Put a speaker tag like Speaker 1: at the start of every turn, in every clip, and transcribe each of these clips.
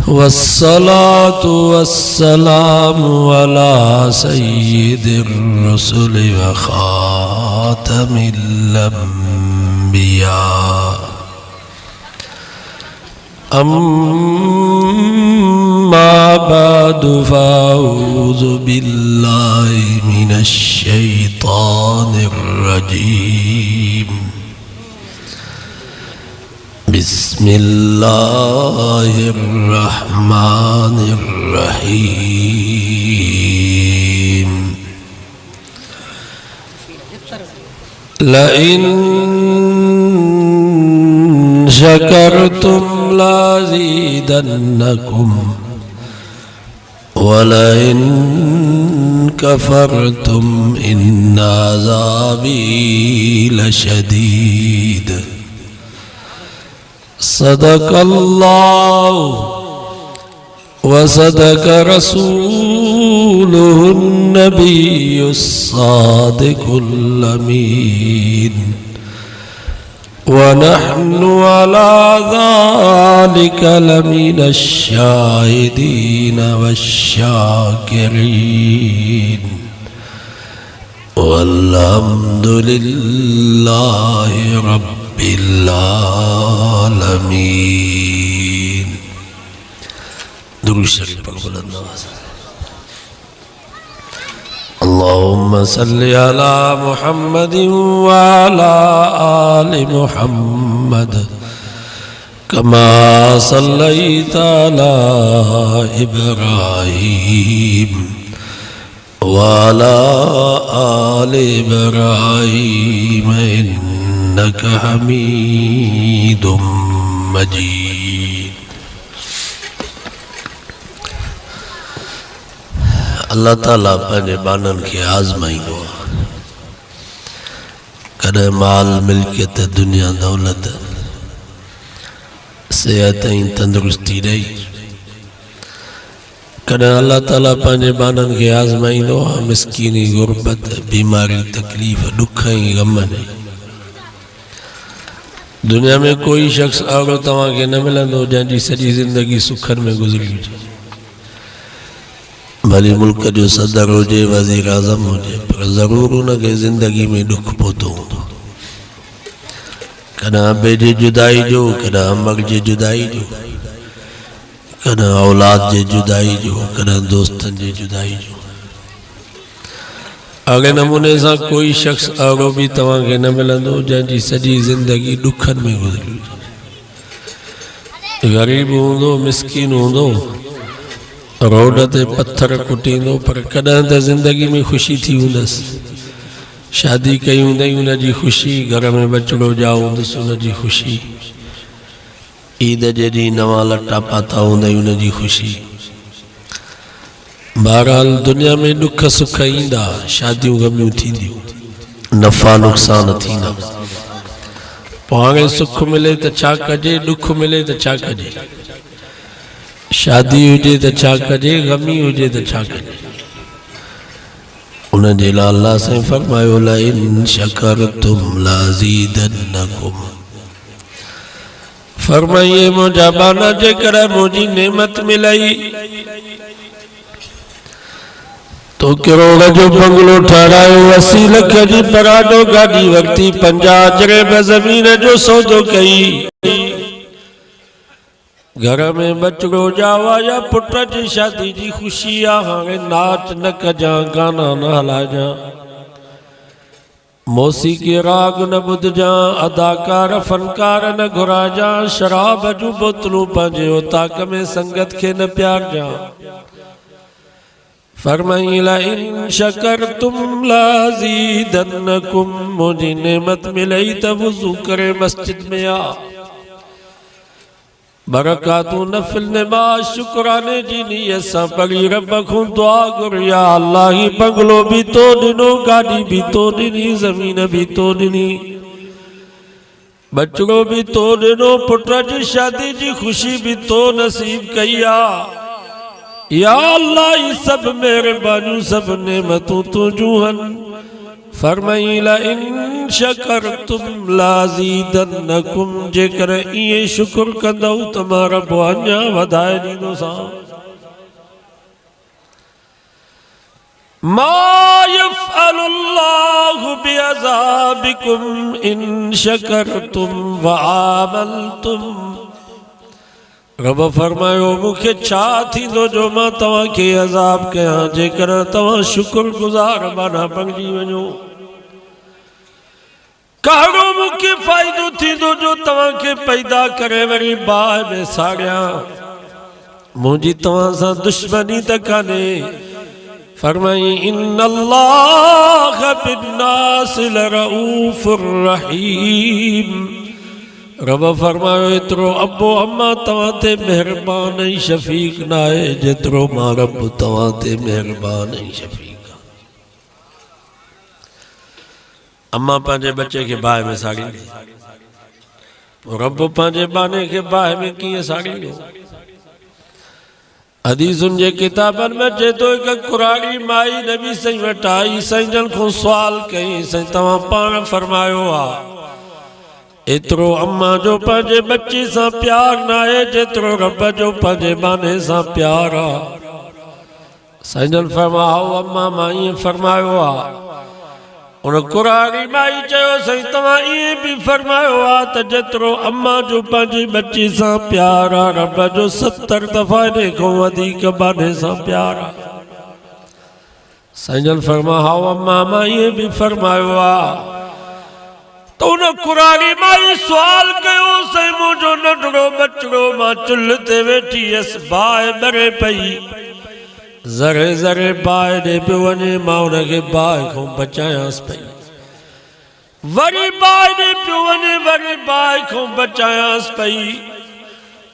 Speaker 1: वस्सलातु वस्सलामु अला सय्यिदिर रसूल व खातमिल अंबिया अम्मा बअदु फ़अऊज़ु बिल्लाहि मिनश शैतानिर रजीम बिस्मिल्लाहिर रहमानिर रहीम लइन शकरतुम लाज़ीदन्नकुम वलइन कफरतुम इन्न अज़ाबी लशदीद सदक़ल्लाहु व सदक़ रसूलुहुन नबियुस सादिकुल अमीन व नहनु अला ज़ालिका लमिनश शाहिदीन वश्शाकिरीन वल्हम्दुलिल्लाहि रब्बिल आलमीन। दुरूद शरीफ पढ़ो बुलंद आवाज़ से। अल्लाहुम्मा सल्लि अला मुहम्मदिन व अला आलि मुहम्मद कमा सल्लैता अला इब्राहीम व अला आलि इब्राहीम इन्नका हमीदुम मजीद। अल्लाह ताला पंहिंजे बाननि खे आज़माईंदो आहे। कॾहिं माल मिल्कियत दुनिया दौलत सेहत ऐं तंदुरुस्ती ॾेई, कॾहिं अल्लाह ताला पंहिंजे बाननि खे आज़माईंदो आहे मिसकीनी गुरबत बीमारी तकलीफ़ ॾुख ऐं ग़म ॾेई। दुनिया में कोई शख्स अहिड़ो तव्हांखे न मिलंदो जंहिंजी सॼी ज़िंदगी सुखनि में गुज़री हुजे। भली मुल्क जो सदर हुजे वज़ीर आज़म हुजे पर ज़रूरु उनखे ज़िंदगी में ॾुख पहुतो हूंदो। कॾहिं अबे जी जुदाई जो, कॾहिं अमर जी जुदाई जो, कॾहिं औलाद जी जुदाई जो, कॾहिं दोस्तनि जी जुदाई जो। अॻे नमूने सां कोई शख्स अहिड़ो बि तव्हांखे न मिलंदो जंहिंजी सॼी ज़िंदगी ॾुखनि में गुज़री हुजे। ग़रीब हूंदो, मिसकीन हूंदो, रोड ते पत्थर कुटींदो पर कॾहिं त ज़िंदगी में ख़ुशी थी हूंदसि। शादी कई हूंदई उनजी ख़ुशी, घर में बचिड़ो ॼाओ हूंदुसि उनजी ख़ुशी, ईद जे ॾींहुं नवां लटा पाता हूंदई उनजी ख़ुशी। बहरहाल दुनिया में ॾुख सुख ईंदा, शादियूं ग़मियूं थींदियूं, नफ़ा नुक़सान थींदा। पोइ हाणे सुख मिले त छा कजे, ॾुख मिले त छा कजे, शादी हुजे त छा कजे, ग़मी हुजे त छा कजे। उन जे लाइ अल्लाह साईं फरमायो लइन शकरतुम लाज़ीदन्नकुम। फरमाइए मुंहिंजा बाना जेकर मुंहिंजी नेमत मिलई तो करोड़ जो बंगलो ठहरायो, 80 लख जी पराडो गाड़ी वरती, 50 अजरे ज़मीन जो सौदो कई। घर में बचड़ो जावा या पुट जी शादी जी ख़ुशी आ। हाणे नाच न कजा, गाना न हलाजा, मौसीक़ी राग न ॿुधजा, अदाकार फनकार न घुराजा, शराब जूं बोतलूं पंहिंजे उताक में संगत खे न प्यारजा। फरमाई लइन शकरतुम लाज़ीदन्नकुम। मुंहिंजी नेमत मिलई त वुज़ू करे मस्जिद में आ, बरकातूं नफिल नमाज शुक्राने जी नियत सां पढ़ी रब खां दुआ घुर, या अल्लाह ही बंगलो भी तो ॾिनो, गाड़ी भी तो ॾिनी, ज़मीन भी तो ॾिनी, बचड़ो भी तो ॾिनो, पुट जी शादी जी ख़ुशी भी तो नसीब कई आ। या अल्लाह ही सब मेहरबानियूं सब नेमतूं तुंहिंजूं हन। फरमाई ला इन शकरतुम लाज़ीदन्नकुम, जेकर इए शुक्र कंदौ तुम्हारा बुआन्या वधाए दींदो सा। मा यफ़अलुल्लाहु बिअज़ाबिकुम इन शकरतुम व आमलतुम। रब फरमायो मूंखे छा थींदो जो मां तव्हांखे अज़ाब कयां जेकर तव्हां शुक्र गुज़ार बना बणिजी वञो। कहिड़ो मूंखे फ़ाइदो थींदो जो तव्हांखे पैदा करे वरी बाहि में साड़ियां, मुंहिंजी तव्हां सां दुश्मनी त कान्हे। फरमाई इन्नल्लाह बिन्नासि लरऊफुर रहीम। रब फरमायो एतिरो अबो अम्मा तव्हां ते महिरबान ऐं शफ़ीक़ न आहे जेतिरो मां रब तव्हां ते महिरबान ऐं शफ़ीक़ आहे। अम्मा पंहिंजे बच्चे खे बाहि में साड़ींदी, रब पंहिंजे बाने खे बाहि में कीअं साड़ींदो? हदीसुनि जे किताबनि में अचे थो हिकु कुराड़ी माई नबी साईं वटि आई, साईं जन खां सुवाल कई, साईं तव्हां पाण फरमायो आहे एतिरो अम्मा जो पंहिंजे बच्चे सां प्यार न आहे जेतिरो रब जो पंहिंजे बाने सां प्यार आहे। साईं जन फरमायो अम्मा मां ईअं फरमायो आहे। उन कुराड़ी माई चयो साईं तव्हां ईअं बि फरमायो आहे त जेतिरो अम्मा जो पंहिंजे बच्चे सां प्यार आहे रब जो 70 दफ़ा इन खां वधीक बाने सां प्यार आहे। साईं जन फरमायो अम्मा मां ईअं बि फरमायो आहे। तो उन कुराड़ी माई सुवाल कयो साईं मुंहिंजो नंढड़ो बचड़ो मां चुल्ह ते वेठी हुअसि, बाहि ॿरे पई, ज़रे ज़रे बाहि ॾे पियो वञे, मां उनखे बाहि खां बचायांसि पई, वरी बाहि ॾे पियो वञे, वरी बाहि खां बचायांसि पई।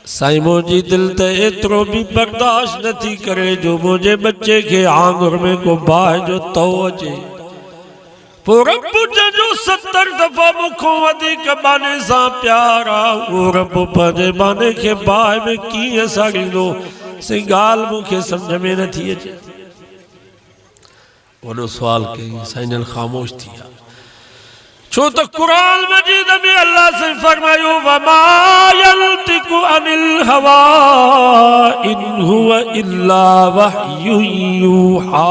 Speaker 1: साईं मुंहिंजी दिलि त एतिरो बि बर्दाश्त नथी करे जो मुंहिंजे बच्चे खे आंगुर में को बाहि जो तओ अचे। पोइ रब जो 70 दफ़ा मूंखां वधीक बाने सां प्यार आहे, उहो रब पंहिंजे बाने खे बाहि में कीअं साड़ींदो? साईं ॻाल्हि मूंखे सम्झ में नथी अचे। वॾो सुवाल कई, साईं जन ख़ामोश थी विया, छो त क़ुरान मजीद में अल्लाह से फरमायो वमा यल्तिकु अनिल हवा इन हुवा इल्ला वहयु यूहा।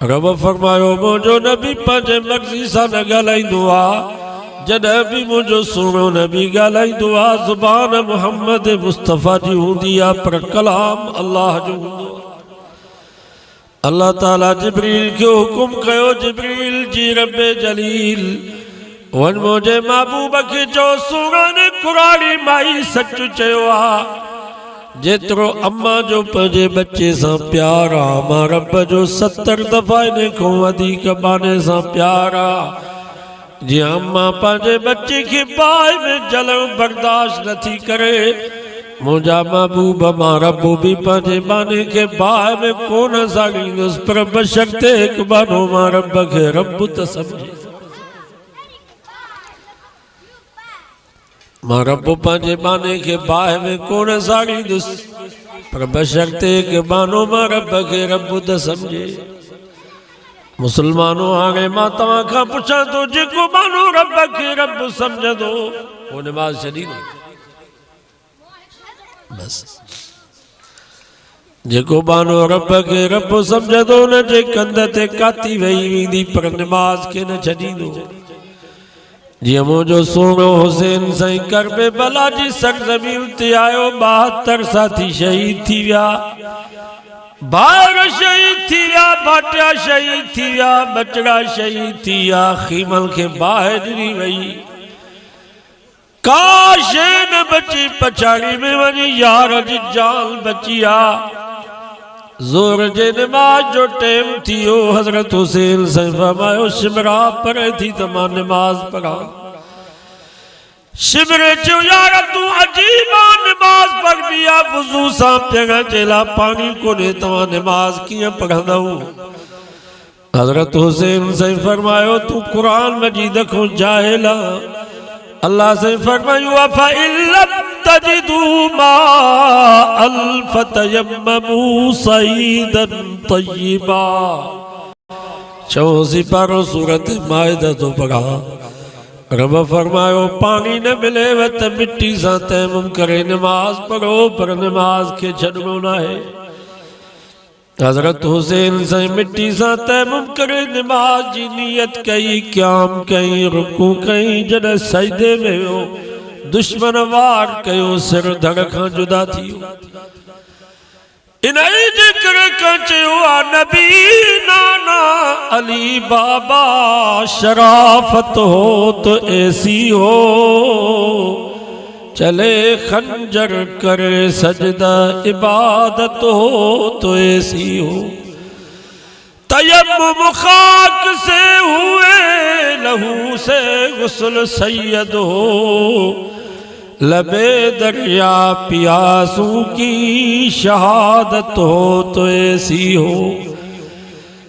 Speaker 1: रब फरमायो मुंहिंजो नबी पंहिंजे मर्ज़ी सां न ॻाल्हाईंदो आहे, जॾहिं बि मुंहिंजो सुहिणो नबी ॻाल्हाईंदो आहे ज़ुबान मुहम्मद मुस्तफ़ा जी हूंदी आहे पर कलाम अल्लाह जो हूंदो आहे। अल्लाह ताला जिब्रील खे हुकुम कयो, जिब्रील जी रब जलील वञ मुंहिंजे महबूब खे चओ सुहिणे ने कुराड़ी माई सच चयो आहे, जेतिरो अम्मा जो पंहिंजे बच्चे सां प्यार आहे मां रब जो 70 दफ़ा इन खां वधीक बाने सां प्यार आहे। जीअं अम्मा पंहिंजे बच्चे खे बाहि में जलण बर्दाश्त नथी करे, मुंहिंजा महबूब मां रब बि पंहिंजे बाने खे बाहि में कोन साड़ींदुसि, पर बशर्ते हिकु बानो मां रब खे रब त सम्झे। मां रब पंहिंजे बाने खे बाहि में कोन साड़ींदुसि, पर बशर्ते हिकु बानो मां रब खे रब त सम्झे। मुसलमानों हाणे मां तव्हां खां पुछां थो, जेको बानो रब खे रब सम्झंदो वो नमाज़ छॾींदो? बस जेको बानो रब खे रब सम्झंदो उनजे कंध ते काती वेही वेंदी, पर नमाज़ खे न छॾींदो। जीअं मुंहिंजो सुहिणो हुसैन साईं करबला जी सरज़मीन ते आयो, 72 साथी शहीद थी विया, भाउर शहीद थी विया, भाटिया शहीद थी विया, बचड़ा शहीद थी विया, खीमल खे बाहि ॾिनी वई, का शइ न बची पछाड़ी में वञी यार जी जान बची आहे। ज़ोर जे नमाज जो टाइम थी वियो, हज़रत हुसैन साईं फरमायो शिमरा परे थी त मां नमाज़ पढ़ां। शिमरे चयो यार तूं अजीब नमाज पढ़बी आहे, वुज़ू सां पियण जे लाइ पाणी कोन्हे, तव्हां नमाज कीअं पढ़ंदव? हज़रत हुसैन साईं फरमायो तूं क़ुरान मजीद खां जाहिल आहे। अल्लाह साईं फरमायो फ़इन लम तजिदू माअन फतयम्ममू सईदन तय्यबा। चौसी पारो सूरत माइदा तो पढ़ा। रब फरमायो पानी न मिले त मिट्टी सां तयमुम करे नमाज पढ़ो, पर नमाज के छॾणो न आहे। हज़रत हुसैन सां मिट्टी सां तयमुम करे नमाज जी नियत कई, क़याम कई, रुकू कई। जॾहिं सजदे में वियो दुश्मन वार कयो, सिर धड़ खां जुदा थी वियो। इन्ही जे करे का चयो आ नबी नाना अली बाबा शराफत हो तो ऐसी हो, चले खंजर करे सजदा इबादत हो तो ऐसी हो। तयम्मुम खाक से हुए लहू से गुस्ल सैयद हो, लबे दरिया पियासों की शहादत हो तो ऐसी हो।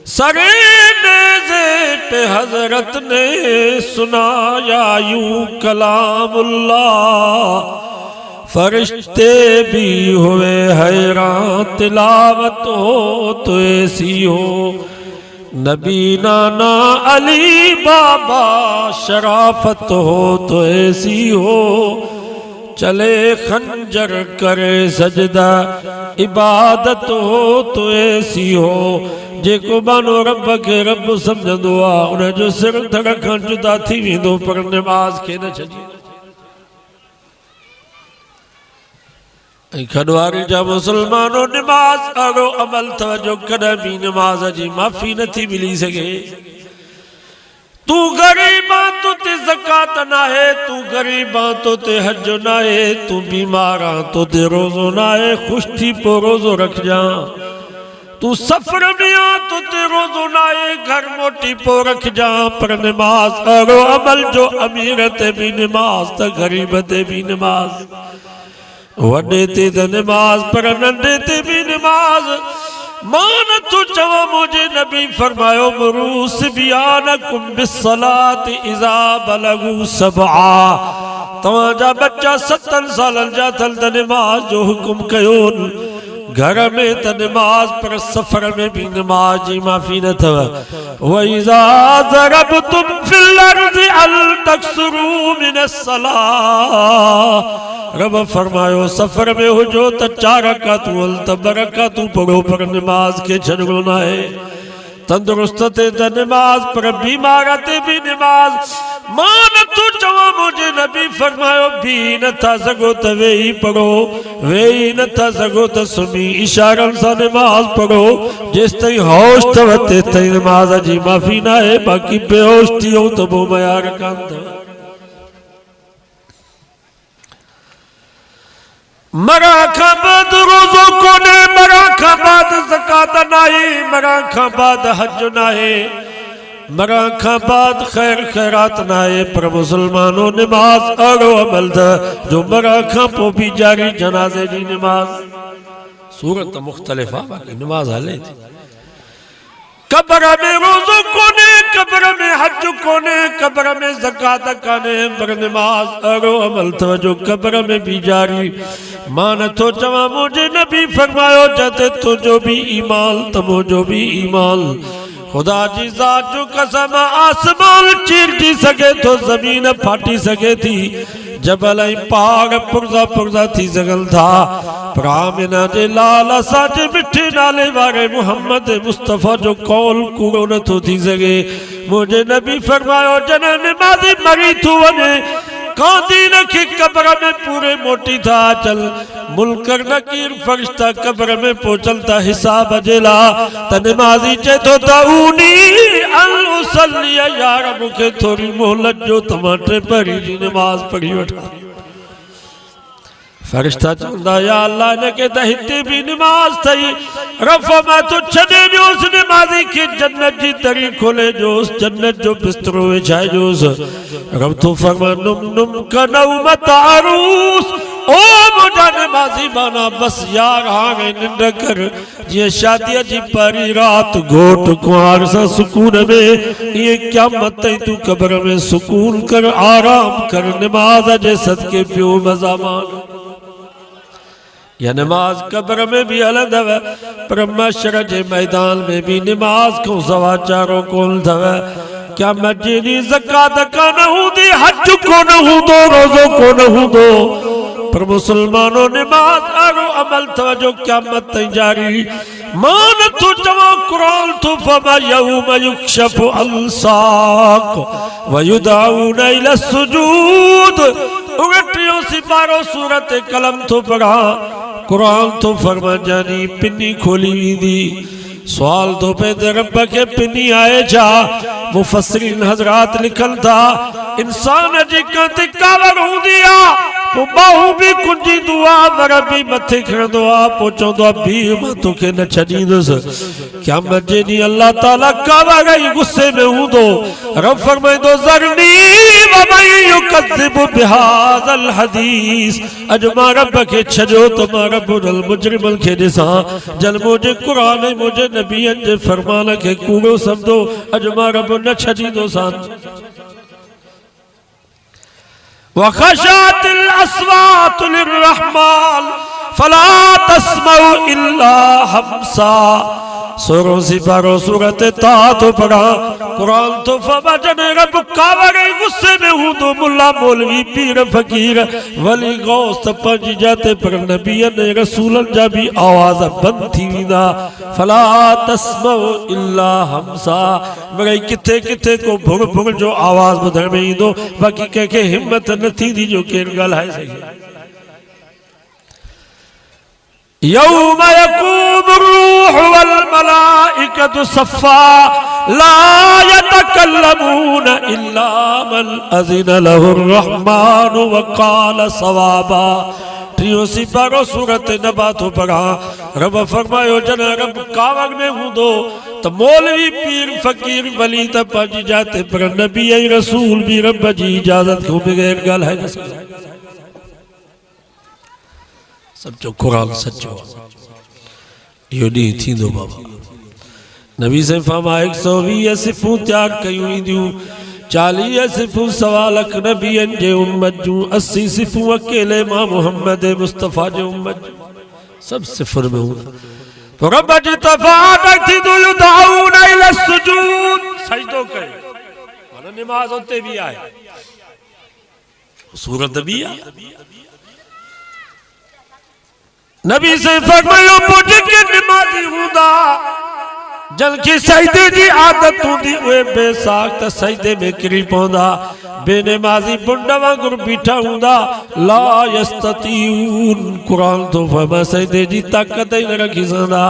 Speaker 1: सरे नेज़े पे हजरत ने सुनाया यूं कलामुल्लाह, फरिश्ते भी हुए हैरान तिलावत हो तो ऐसी हो। नबी नाना अली बाबा शराफत हो तो ऐसी हो, चले खंजर करे सजदा इबादत हो तो ऐसी हो। जेको बानो रब के रब समझंदो आ उन जो सिर धड़ खां जुदा थी वेंदो, पर नमाज के न छॾी। खडवारी जा मुसलमानो नमाज अड़ो अमल था जो कॾहिं भी नमाज जी माफ़ी नथी मिली सके। तू गरीबा तो ते ज़कात ना है, तू गरीबा तो ते हज ना है, तू बीमारा तो ते रोज़ो ना है, खुश थी पो रोज़ो रख जा। तू सफर में आ तो ते रोज़ो ना है, घर मोटी पो रख जा। पर नमाज अड़ो अमल जो अमीर ते भी नमाज त गरीब ते भी नमाज, वडे ते त नमाज पर नंढे ते भी नमाज। मान तू चवा मुझे नबी फरमायो मरूस बियानकुम बिस्सलात इज़ा बलगू सबआ, तवाजा बच्चा 7 सालन जा थल त नमाज जो हुक्म कयो। घर में त नमाज पर सफर में भी नमाज जी माफ़ी न थव। व इज़ा ज़रबतुम फिल अर्ज़ि अल तक्सरू मिनस्सला, रब फरमायो सफर में हो जो त 4 रकातूं हल त 2 रकातूं पढ़ो, पर नमाज के छॾणो न आहे। तंदुरुस्त ते त नमाज, पर बीमार ते भी नमाज। मान तू चवा मुझे नबी फरमायो भी नथा सघो त वेही पढ़ो, वेही नथा सघो त सुम्ही इशारनि सां नमाज पढ़ो। जेसि ताईं होश अथव तेसि ताईं नमाज जी माफ़ी न आहे, बाक़ी बेहोश थी वियो त पोइ मयार कान अथव। मरा खां बाद रोज़ो कोने, मरा खां बाद ज़कात नाहे, मरा खां बाद हज नाहे, मरा खां बाद खैर खैरात नाहे। पर मुसलमानों नमाज अड़ो अमल था जो मरा खां पोइ भी जारी। जनाज़े जी नमाज सूरत मुख्तलिफ आहे, बाक़ी नमाज हले थी। कब्र में रोज़ो कोने, कब्र में हज कोने, कब्र में ज़कात काने, पर नमाज अड़ो अमल था जो कब्र में भी जारी। मान तो चवा मुझे नबी फरमायो जते तुझो भी ईमान त मुझो भी ईमान। खुदा जी ज़ात जो कसम आसमान चीरजी सके तो ज़मीन फाटी सके थी, जबल ऐं पहाड़ पुर्ज़ा पुर्ज़ा थी सघनि था। पर आमिना जे लाल असांजे मिठे नाले वारे मुहम्मद मुस्तफ़ा जो कौल कूड़ो नथो थी सघे। मुझे नबी फरमायो जॾहिं नमाज़ी मरी थो वञे, कादीन के कब्र में पूरे मोटी था चल। मुल्कर नकीर फरिश्ता कब्र में पहुंचल था हिसाब जेला, त नमाज़ी चे तो ताऊनी अल उसल्ली, यार मुखे थोड़ी मोहलत जो तमाटे परी जी नमाज पढ़ी वठा। फरिश्ता चवंदा या अल्लाह इनके त हिते भी नमाज थई। रफ़ मां तो छॾे ॾियोसि नमाज़ी खे, जन्नत जी दरी खोले ॾियोसि, जन्नत जो बिस्तरो विछाए ॾियोसि। रब तो फरमा नुम नुम कनौमत अरूस, ओ मुंहिंजा नमाज़ी माना बस यार हाणे निंड कर। जीअं शादीअ जी पहिरीं राति घोट कुंवार सां सुकून में, ईअं क़यामत ताईं तूं क़ब्र में सुकून कर, आराम कर, नमाज जे सदके पियो मज़ा मान। या नमाज कब्र में भी हलंदव पर महशर जे मैदान में भी नमाज को सवा चारों कोन थव क्या मस्जिदी ज़कात का न हूंदी हज को न हूंदो रोज़ो को न हूंदो पर मुसलमानों नमाज आरो अमल थव जो क़यामत ताईं जारी मान तो चवा कुरान तो फमा यौम युक्शफु अल साक व युदऊन इला सुजूद उगटियो सिपारो सूरत कलम तो पढ़ा कुरान तो फरमा जानी पिन्नी खोली वींदी सवाल तो पैदे रब के पिनी आए जा मुफस्सिरीन हजरात लिखन था इंसान जी कंते कावर हुंदिया पो बाहू भी कुंजी दुआ वर भी मथे खणदो आ पो चोंदो भी मां तोखे न छडींदुस क़यामत जे दी अल्लाह ताला कावर गई गुस्से में हुंदो रब फरमाइंदो ज़रनी व मन युकज़िबु बिहाज़ल हदीस अज मां रब के छजो तो मां रब्बुल मुजरिमन के दिसा जल मुझे कुरान मुझे नबियन जे फरमान के कूड़ो समझो अज मां रब न छडींदो सान वखशातिल अस्वातु लिर्रहमान फला तस्मउ इल्ला हमसा सूरों सिपारो सूरत ता तो पढ़ा कुरान तो फबजन रब कावर गुस्से में हूँ तो मुल्ला मौलवी पीर फकीर वली गौस पंज जाते पर नबियन रसूलन जा भी आवाज बंद थी वींदा फला तस्मउ इल्ला हमसा मगर किथे किथे को भुग भुग जो आवाज ॿुधण में ईंदो बाक़ी कंहिंखे हिम्मत न थींदी जो केरु ॻाल्हाए सघे यौम यक़ूमु रूहु वल मलाइकतु सफ़ा ला यतकल्लमून इल्ला मन अज़िन लहुर रहमानु व क़ाल सवाबा टियों सिपारो सूरत नबा तो पढ़ा रब फरमायो जन रब कावग में हूंदो त मौलवी पीर फकीर वली त पंहिंजी जाते पर नबी ऐं रसूल भी रब जी इजाज़त खां बग़ैर ॻाल्हाए न सघंदा सचो कुरान सचो यो डी थींदो बाबा नबी से फरमा 120 सिफूं तैयार कयूं ईंदियूं 40 सिफूं सवा लख नबियन जे उम्मत जूं 80 सिफूं अकेले मां मोहम्मद मुस्तफा जे उम्मत सब सिफर में हूं तो रब जी तफात थी दो युदाउन इला सुजूद सजदो करे माना नमाज होते भी आए सूरत भी है नबी से फरमायो मुझे के नमाजी हूंदा जन की सजदे जी आदत हूंदी उहे बेसाख त सजदे में किरी पवंदा बेनमाजी बुंड वांगुर बीठा हूंदा ला यस्ततीउन कुरान तो फरमा सजदे जी ताकत ही न रखी सघंदा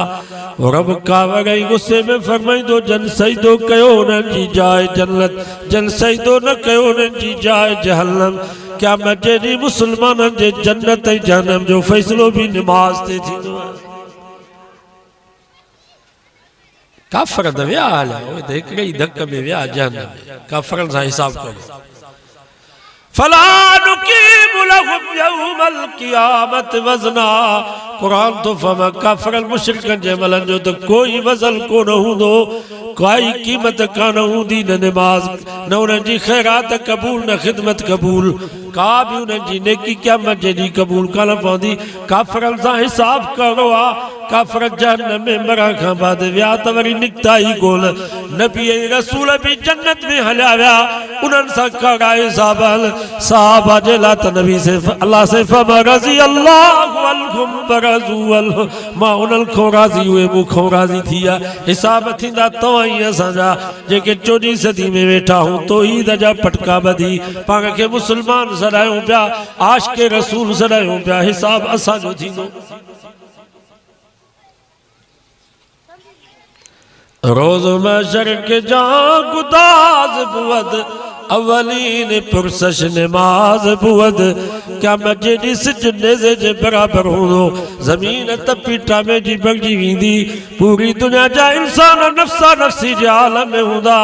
Speaker 1: रब कावर गई गुस्से में फरमाइंदो जन सजदो कयो उन्हनि जी जाइ जन्नत जन सजदो न कयो उन्हनि जी जाइ जहन्नम क्या मजे दी मुसलमान जे जन्नत जहन्नम जो फैसलो भी नमाज ते थींदो काफर द विया हल ओए त हिकिड़े ई धक में विया जहन्नम काफरन सां हिसाब कयो फला नुकीमु लहुम यौमल क़ियामत वज़ना कुरान तो फमा काफर मुशरिकन जे अमलन जो तो कोई वज़न कोन हूंदो कोई कीमत कान हूंदी न नमाज न उन्हनि जी खैरात कबूल न खिदमत कबूल का भी उन्हनि जी नेकी क़यामत जे ॾींहुं कबूल कान पवंदी काफरनि सां हिसाब करिणो आहे काफर जहन्नम में मरण खां बाद विया त वरी निकिता ई कोन नबी ऐं रसूल भी जन्नत में हलिया विया उन्हनि सां कड़ा हिसाब साहबा जे लाइ त नबी से अल्लाह से फरमा रज़ी अल्लाहु अन्हुम वरज़ू अन्हु मां उन्हनि खां राज़ी उहे मूंखां राज़ी थी विया हिसाब थींदा तव्हां ई असांजा जेके 14 सदी में वेठा हूं तौहीद जा पटका ॿधी पाण खे मुस्लमान सॾायूं पिया आशिक़े रसूल सॾायूं पिया हिसाब असांजो थींदो रोज़ महशर के जहां गुदाज़ बुअद अवलीन पुरसश नमाज बुअद क्या मजे ॾिस नेज़े जे बराबर हूंदो ज़मीन तपीटा में जी भॻिजी वेंदी पूरी दुनिया जा इंसान नफ़्सा नफ़्सी जे आलम में हूंदा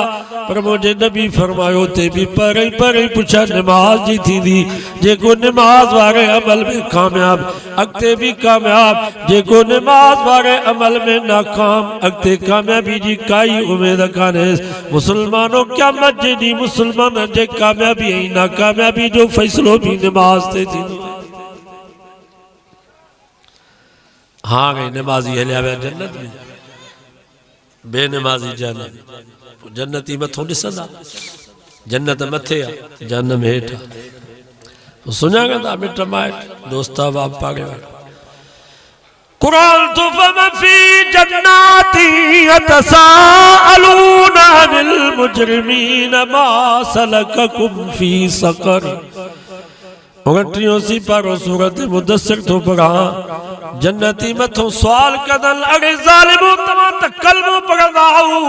Speaker 1: पर मुंहिंजे नबी फरमायो ते भी परे परे पुछा नमाज जी थींदी जेको नमाज वारे अमल में कामयाब अॻिते भी कामयाब जेको नमाज वारे अमल में नाकाम अॻिते कामयाबी जी काई उम्मीद कान्हे मुसलमानों क़यामत जे ॾींहुं मुसलमान जे कामयाबी ऐं नाकामयाबी जो फैसलो भी नमाज ते थींदो हाँ गई नमाजी हलिया विया जन्नत में, बेनमाजी जन्नत। जन्नती मथों ॾिसंदा, जन्नत मथे आहे जहन्नम हेठि आहे। सुञाणंदा मिट माइट दोस्त बाप पागे कुरान तो फी जन्नाती यतसाअलून अनिल मुजरिमीन मा सलककुम फी सकर। 39 पारो सूरत मुदस्सिर तो पढ़ा। जन्नती मथों सवाल कदन अरे ज़ालिमो तव्हां त कलमो पढ़ंदा आहियो,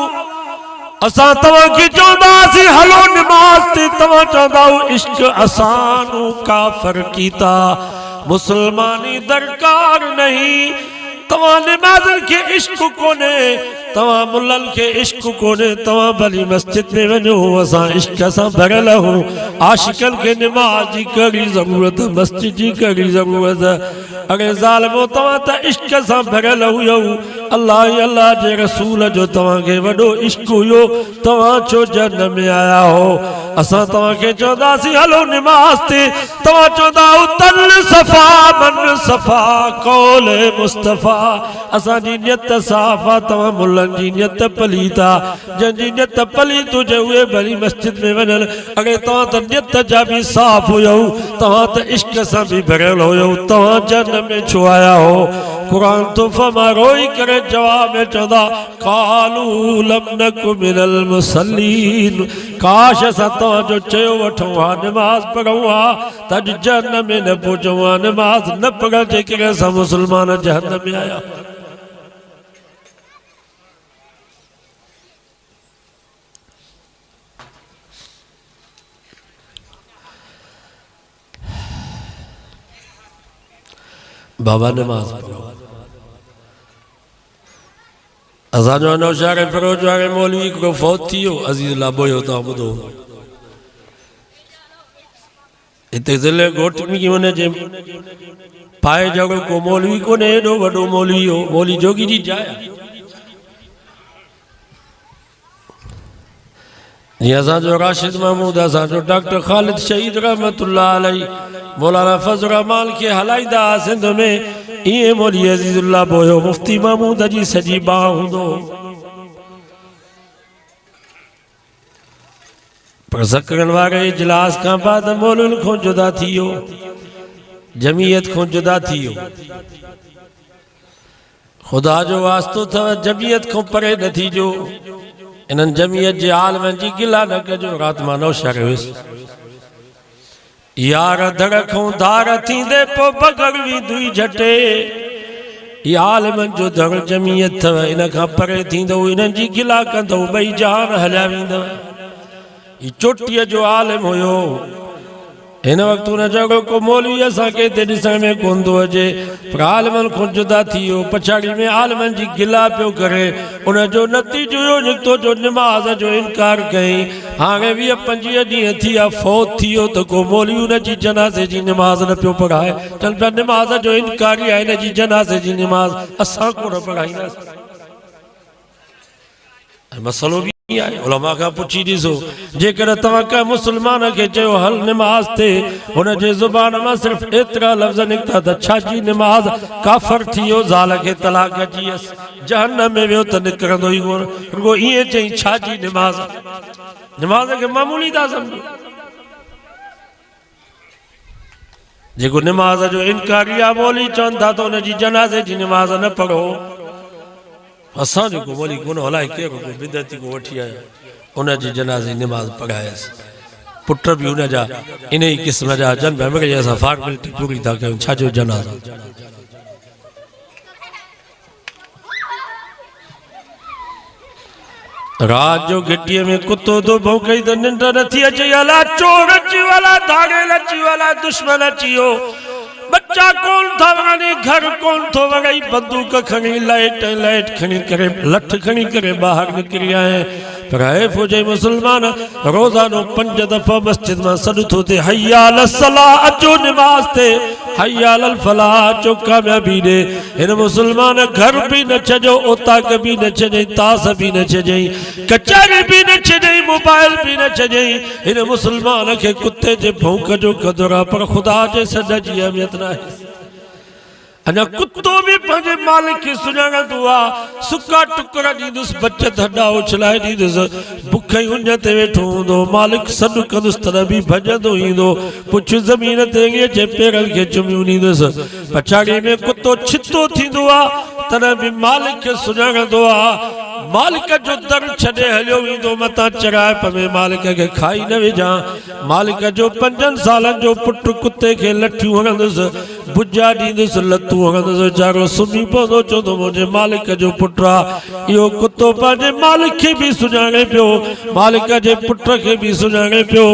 Speaker 1: असां तव्हांखे चवंदासीं हलो निमाज़ ते, तव्हां चवंदा आहियो इश्क असां काफ़र कीता, मुसलमानी दरकार नहीं। तव्हां निमाज़न के इश्क कोने, तव्हां मुल्लन के इश्क कोने, तव्हां भली मस्जिद में वञो, असां इश्क सां भरियल हूं। आशिकन के निमाज़ जी कहिड़ी ज़रूरत, मस्जिद जी कहिड़ी ज़रूरत। अरे ज़ालिमो तव्हां त इश्क सां भरियल हुयो, अल्लाह ई अल्लाह जे रसूल जो तव्हांखे वॾो इश्क हुयो, तव्हां छो जन्नत में आया हो। असां तव्हांखे चवंदासीं हलो निमाज़ ते, तव्हां चवंदा तन सफ़ा मन सफ़ा कौल मुस्तफ़ा। असांजी नियत साफ़ आहे, तव्हां मुल्लनि जी नियत पलीत आहे। जंहिंजी नियत पलीत हुजे उहे भली मस्जिद में वञनि। अॻे तव्हां त नियत जा बि साफ़ हुयो, तव्हां त इश्क सां बि भरियल हुयो, तव्हां जन्नत में छो आया हो। कुरान तो फमा रोई करे जवाब में चवंदा कालू लम नकु मिनल मुसल्लीन। काश असां तव्हांजो चयो वठूं हा निमाज़ पढ़ूं हा त अॼु जहन्नम में न पहुचूं हा। निमाज़ न पढ़ण जे करे असां मुसलमान जहन्नम में आया। बाबा नमाज़ पढ़ो। असांजो नौशहर फिरोज वारे मौलवी को फौत थी वियो, अज़ीज़ लाबोयो तव्हां ॿुधो। हिते ज़िले घोट में हुनजे पाए जहिड़ो को मौलवी कोन्हे, एॾो वॾो मौलवी हो, मौलवी जोगी जी जाइ। जीअं असांजो राशिद महमूद, असांजो डॉक्टर ख़ालिद शहीद रहमतुल्लाह अलैहि, मौलाना फज़ल रहमान खे हलाईंदा सिंध में, इएं मौलवी अज़ीज़ुल्लाह बोयो मुफ्ती महमूद जी सॼी बाह हूंदो। पर सकरन वारे इजलास खां बाद मौलवियुनि खां जुदा थी वियो, जमीयत खां जुदा थी वियो। ख़ुदा जो वास्तो अथव, जमीयत खां परे न थीजो। इन्हनि जमीयत जे आलमनि जी गिला न कजो। राति मां नौशहर हुयुसि, यार धड़ खां धार थींदे पोइ बगर विधुई झटे। इहा आलमनि जो धड़ जमीयत अथव, इन खां परे थींदो, इन्हनि जी गिला कंदो, ॿई जहान हलिया वेंदव। ही चोटीअ जो आलिम हुयो। हिन वक़्तु हुन जहिड़ो को मौलवी असांखे हिते ॾिसण में कोन थो अचे, पर आलमनि खां जुदा थी वियो। पछाड़ी में आलमनि जी गिला पियो करे, उनजो नतीजो इहो निकितो जो निमाज़ जो इनकार कयईं। हाणे 20-25 ॾींहं थी विया फौत थी वियो त को मौलवी हुनजी जनाज़े जी निमाज़ न पियो पढ़ाए। चवनि पिया निमाज़ जो इनकारी आहे, हिनजी जनाज़े जी निमाज़ असां कोन पढ़ाईंदासीं। मसलो बि आहे, उलमा खां पुछी ॾिसो, जेकर तव्हां कंहिं मुस्लमान खे चयो हल निमाज़ ते, हुनजे ज़ुबान मां सिर्फ़ एतिरा लफ़्ज़ निकिता त छा जी निमाज़, काफ़र थी वियो, ज़ाल खे तलाक अची वियसि, जहन्नम में वियो त निकिरंदो ई कोन। रुॻो ईअं चई छा जी निमाज़, निमाज़ खे मामूली था सम्झो। जेको निमाज़ जो इनकारी आहे, मौलवी चवनि था त हुनजी जनाज़े जी निमाज़ न पढ़ो। असां जेको मौलवी कोन हलाए केरु को बिदती को वठी आयो, उनजी जनाज़े निमाज़ पढ़ायसि। पुट बि हुनजा इन ई क़िस्म जा जन भई असां फॉर्मेलिटी पूरी था कयूं, छाजो जनाज़ो। रात जो घिटीअ में कुत्तो तो भौंकई त निंड नथी अचे, अला चोर अची वाला, धागेल अची वाला, दुश्मन अची वियो, बच्चा कौन था वञे, घर कौन थो वञे, बंदूक खणी लाइट खणी करे, लठ खणी करे ॿाहिरि निकिरी आए। पर हैफ़ हुजे मुसलमान, रोज़ानो 5 दफ़ा मस्जिद में सॾु थो थिए, हय्या अल सलाह, अचो निमाज़ ते, हय्या अल फलाह, अचो कामयाबी ॾे। हिन मुसलमान घर भी न छॾियो, ओताक भी न छॾियईं, तास भी न छॾियईं, कचहरी भी न छॾियईं, मोबाइल भी न छॾियईं। हिन मुसलमान खे कुत्ते जे भौंक जो क़दुरु आहे, पर ख़ुदा जे सॾ जी अहमियत न आहे। अना कुत्तो भी पंहिंजे मालिक खे सुञाणंदो आहे। सुका टुकड़ा ॾींदुसि बचत हॾा उछलाए ॾींदुसि, बुख उन ते वेठो हूंदो, मालिक सॾु कंदुसि तॾहिं बि भॼंदो ईंदो, पुछ ज़मीन ते जे पेरनि खे चुमियूं ॾींदुसि। पछाड़ीअ में कुत्तो छितो थींदो आहे तॾहिं बि मालिक खे सुञाणंदो आहे। मालिक जो दर छॾे हलियो वेंदो, मतां चराइप में मालिक खे खाई न विझां। मालिक जो 5 सालनि जो पुटु कुत्ते खे लठियूं हणंदुसि, बुजा ॾींदुसि, लतूं हणंदुसि, वीचारो सुम्ही पवंदो, चवंदो मुंहिंजे मालिक जो पुटु आहे। इहो कुत्तो पंहिंजे मालिक खे बि सुञाणे पियो, मालिक जे पुट खे बि सुञाणे पियो,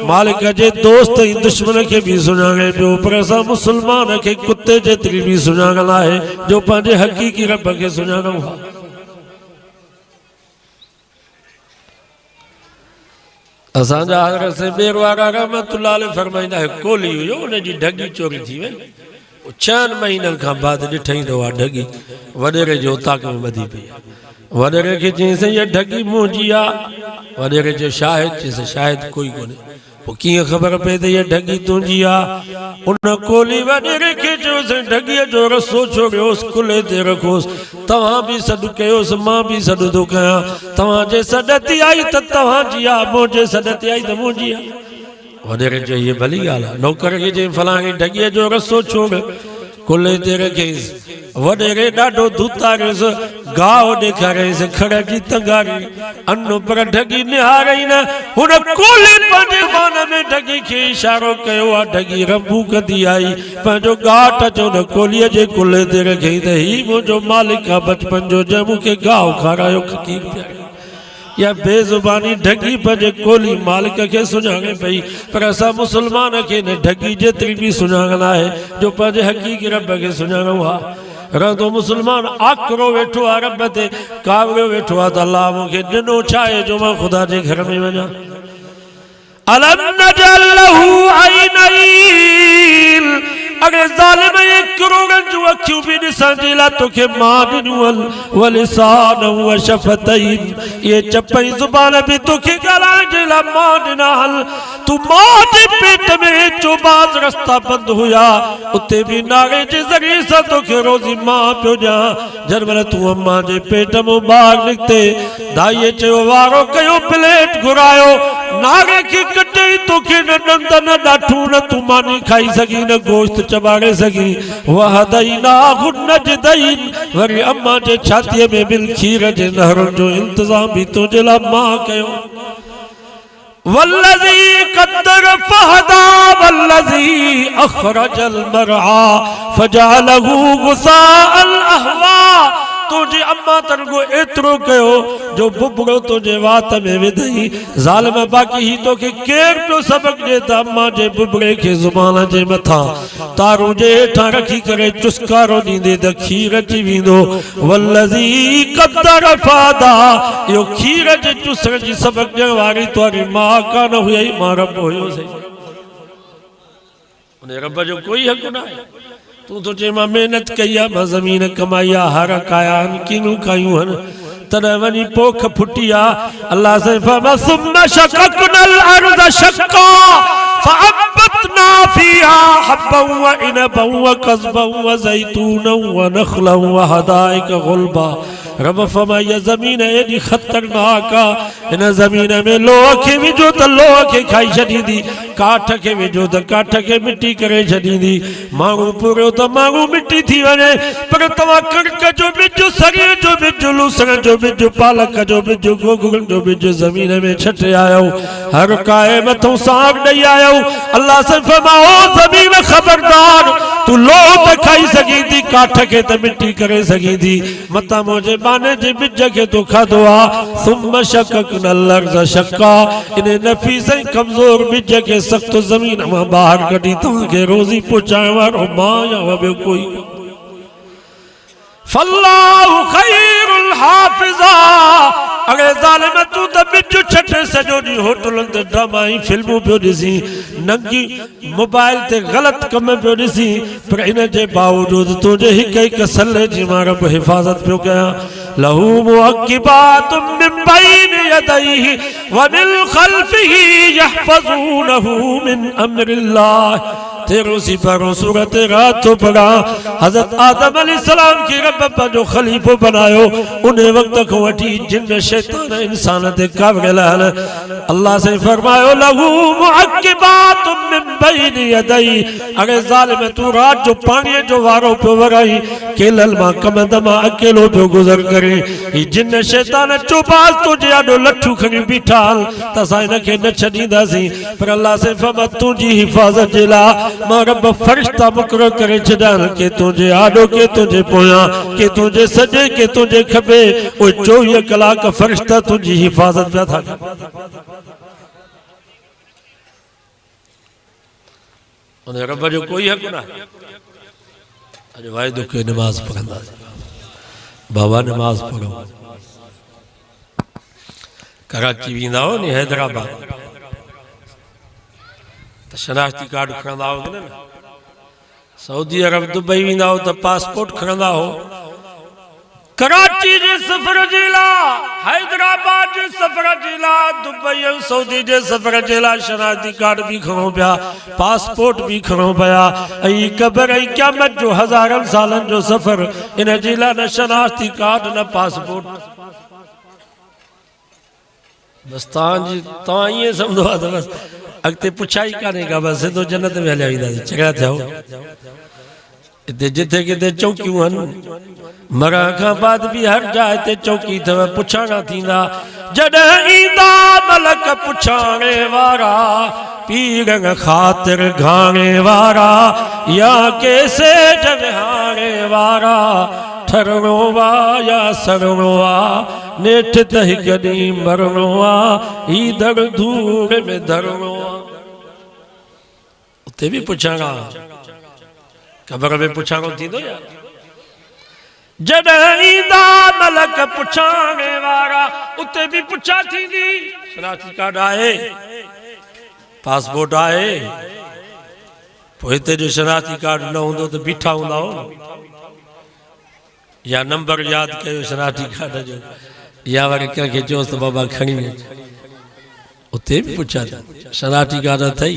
Speaker 1: मालिक जे दोस्त ऐं दुश्मन खे बि सुञाणे पियो। पर असां मुस्लमान खे कुत्ते जेतिरी बि सुञाणल आहे जो पंहिंजे हक़ीक़ी रब खे सुञाणूं। असांजा हज़रत से बेरवारा रहमतुल्लाह अलैह फरमाईंदा है, कोली हुयो उनजी ढगी चोरी थी वई। 6 महीननि खां बाद ॾिठई त उहा ढगी वॾेरे जो ताक में ॿधी पई। वॾेरे खे चयईंसि इहा ढगी मुंहिंजी आहे। वॾेरे चयो शायदि, चयईंसि शायदि कोई कोन्हे। पोइ कीअं ख़बर पए त इहा ढगी तुंहिंजी आहे? उन कोली वॾेरे खे चयोसि ढगीअ जो रसो छोड़ियोसि, कुल्हे ते रखोसि, तव्हां बि सॾु कयोसि, मां बि सॾु थो कयां। तव्हांजे सॾ ते आई त तव्हांजी आहे, मुंहिंजे सॾ ते आई त मुंहिंजी आहे। वॾेरे चयो हीअ भली ॻाल्हि आहे। नौकर खे चई फलाणे ढगीअ जो रसो छोड़, कुल्हे ते रखेसि। वॾेरे ॾाढो धुतारियोसि, गाहु ॾेखारियसि, खड़ जी तंगारी, अनु पर ढगी निहारई न। हुन कोली पंहिंजे मान में ढगी खे इशारो कयो आहे, ढगी रंबू कंदी आई, पंहिंजो गाहु टचो न कोलीअ जे कुल्हे ते रखई त ही मुंहिंजो मालिक आहे बचपन जो, जंहिं मूंखे गाहु खारायो ख़कीर पिया। या बेज़ुबानी ढगी पंहिंजे कोली मालिक खे सुञाणे पई। पर असां मुस्लमान खे न ढगी जेतिरी बि सुञाणल आहे जो पंहिंजे हक़ीक़ी रब खे सुञाणो आहे। रहंदो मुस्लमान आकरो वेठो आहे रब ते, कावड़ियो वेठो आहे त अलाह मूंखे ॾिनो छा आहे जो मां ख़ुदा जे घर में वञा। अलम नजअल लहू ऐनैन, अगर ज़ालिम ये करोड़नि जूं अखियूं बि ॾिसण जे लाइ तोखे मां ॾिनियूं व लिसान व शफ़तैन, ये चपई ज़ुबान बि तोखे ॻाल्हाइण जे लाइ मां ॾिना हल। तूं मां जे पेट में चोबाज़ रस्ता बंद हुया, उते बि नारे जे ज़रिए सां तोखे रोज़ी मां पियो ॾियां। जंहिंमहिल तूं अम्मा जे पेट मां ॿाहिरि निकिते, दाईअ चयो वारो कयो, प्लेट घुरायो, नारे खे कटे, तोखे न ॾंद न ॾाठूं न तूं मानी खाई सघी न गोश्त चबाड़े सघी। वहदैनाहु नजदैन, वरी अम्मा जे छातीअ में बिल खीर जे नहरुनि जो इंतज़ाम बि तुंहिंजे लाइ मां कयो। वल्लज़ी क़द्दर फहदा वल्लज़ी अख़रजल मरआ फजअलहु गुसाअल अहवा, तुझे अम्मा तनगो एतिरो कयो जो बुबड़ो तुझे वात में विधई। ज़ालिम बाक़ी ही तोखे केर पियो सबक ॾे त अम्मा जे बुबड़े खे ज़ुबान जे मथां तारू जे हेठां रखी करे चुस्कारो ॾींदे त खीर अची वेंदो। वल्लज़ी क़द्दर फहदा, इहो खीर जे चुसण जी सबक ॾियण वारी तुंहिंजी मां कान हुई, मां रब हुयोसीं। उन रब जो कोई हक़ न आहे। तू तो चे मां मेहनत कई आहे, मां ज़मीन कमाई आहे, हर काया आहिनि, कीनूं खायूं आहिनि, तॾहिं वञी पोख फुटी आहे। अल्लाह से फरमा सुम्मा शक़क़नल अर्ज़ शक़्क़ा फअंबतना फ़ीहा हब्बन व इनबन व क़ज़बन व ज़ैतूनन व नख़लन व हदाइक़ गुल्बा। रब फरमाया ज़मीन एॾी ख़तरनाक आहे, हिन ज़मीन में लोह खे विझो त लोह खे खाई छॾींदी, काठ खे विझो त काठ खे मिटी करे छॾींदी, माण्हू पूरो त माण्हू मिटी थी वञे। पर तव्हां कणिक जो बिज, सरीर जो बिज, लूसण जो बिज, पालक जो बिज, गोगड़नि जो बिज ज़मीन में छटे आयो, हर काए मथों साग ॾेई आयो। अल्लाह से फरमाओ ज़मीन ख़बरदार, तू लोह त खाई सघींदी, काठ खे त मिटी करे सघींदी, मतां मुंहिंजे बाने जे बिज खे तो खाधो आहे। सुम्मा शक़क़नल अर्ज़ शक़्क़ा, इन नफ़ीस ऐं कमज़ोर बिज खे सख़्त ज़मीन मां ॿाहिरि कढी तव्हांखे रोज़ी पहुचाइण वारो मां या ॿियो कोई। फल्लाहु ख़ैरुल हाफ़िज़ा, अगर ज़ालिम तू त बिज छटे सॼो ॾींहुं होटलुनि ते ड्रामा ऐं फिल्मूं पियो ॾिसी, नंगी मोबाइल ते ग़लति कम पियो ॾिसी, पर इन जे बावजूदि तुंहिंजे हिक हिक सले जी मां रब हिफ़ाज़त पियो कयां। लहू मुअक़्क़िबातुम मिन बैनि यदैहि व मिन ख़ल्फ़िहि यहफ़ज़ूनहु मिन अम्रिल्लाह, तेरो सी पढ़ो सूरत रात तो पढ़ा हजरत आदम अलैहिस्सलाम की रब जो खलीफो बनायो उन वक्त को वठी जिन शैतान इंसान ते काबिल हल अल्लाह से फरमायो लहू मुअक्किबात मिन बैन यदई अरे जालिम तू रात जो पानी जो वारो पे वराई केलल मा कमदमा अकेलो पे गुजर करे ई जिन शैतान चुपास तुझे आडो लट्ठू खणी बिठाल तसा इनके न छडींदासी पर अल्लाह से फरमात तुझी हिफाजत जिला मां रब फरिश्ता मुकर्रर करे छडाल के तुझे आडो के तुझे पोया के तुझे सजे के तुझे खबे ओ 24 कलाक फरिश्ता तुझी हिफाजत पिया था उन्हें रब जो कोई हक ना अज वायदो के नमाज पढ़ंदा बाबा नमाज पढ़ो कराची वेंदा हो नी हैदराबाद तो शनाख्ती कार्ड खणंदा हो न सऊदी अरब दुबई वेंदा हो तो पासपोर्ट खणंदा हो कराची जे सफर जिला हैदराबाद जे सफर जिला दुबई और सऊदी जे सफर जिला शनाख्ती कार्ड भी खणो पिया पासपोर्ट भी खणो पिया ऐं क़ब्र ऐं क़यामत जो हज़ारनि सालन जो सफर इन जिला न शनाख्ती कार्ड न पासपोर्ट बस तां ये समझो तो बस अगते पुछाई काने का बस तो जन्नत में हलिया वेंदासीं चङा थिया इते जिथे किथे चौकियूं आहिनि मरण खां बाद भी हर जाइ ते चौकी अथव पुछाणा थींदा जॾहिं ईंदा मलक पुछाणे वारा पीर ख़ातिर घाणे वारा या के सेठ विहाणे वारा ठरणो वा या सरणो वा नेठ त हिक ॾींहुं मरणो आ ही दड़ धूड़ में धरणो आ उते भी पुछाणा क़ब्र में पुछाणो थींदो यार जॾहिं ईंदा मलक पुछाणे वारा उते भी पुछा थींदी शनाख्ती कार्ड आहे पासपोर्ट आहे पोइ हिते जो शनाख्ती कार्ड न हूंदो त बीठा हूंदा हो या नंबर याद कयो शनाख्ती कार्ड जो या वरी कंहिंखे चयोसि त बाबा खणी उते भी पुछा शनाख्ती कार्ड अथई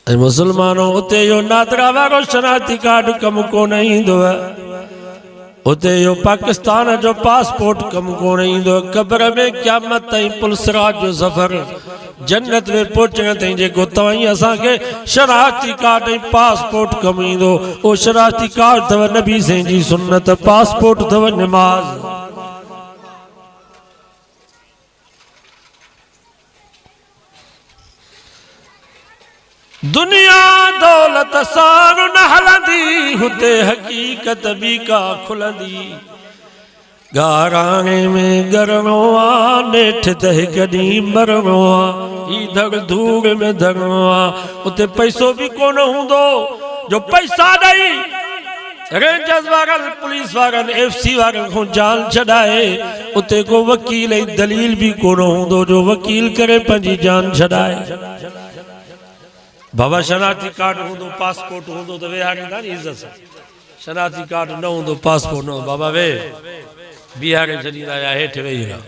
Speaker 1: ऐं मुसलमानों उते यो नादरा वारो शनाख्ती कार्ड कम कोन ईंदो उते यो पाकिस्तान जो पासपोर्ट कम कोन ईंदो क़ब्र में क़यामत ताईं पुलसरात जो सफ़र जन्नत में पहुचण ताईं जेको तव्हां असांखे शनाख्ती कार्ड ऐं पासपोर्ट कम ईंदो ओ शनाख्ती कार्ड अथव नबी साईं जी सुन्नत पासपोर्ट अथव नमाज़ दुनिया दौलत सार न हलंदी हुते हकीकत भी का खुलंदी गाराणे में गरणो आ नेठ त हिक ॾींहुं मरणो आ ही धड़ धूड़ में धरणो आ उते पैसो भी कोन हूंदो जो पैसा ॾेई रेंजर्स वारनि पुलिस वारनि FC वारनि खां जान छॾाए उते को वकील ऐं दलील भी कोन हूंदो जो वकील करे पंहिंजी जान छॾाए बाबा शनाख्ती कार्ड हूंदो पासपोर्ट हूंदो तो वेहारींदा नी इज्जत सां शनाख्ती कार्ड न हूंदो पासपोर्ट न बाबा वे बिहारे छॾींदा या हेठि वेही रहो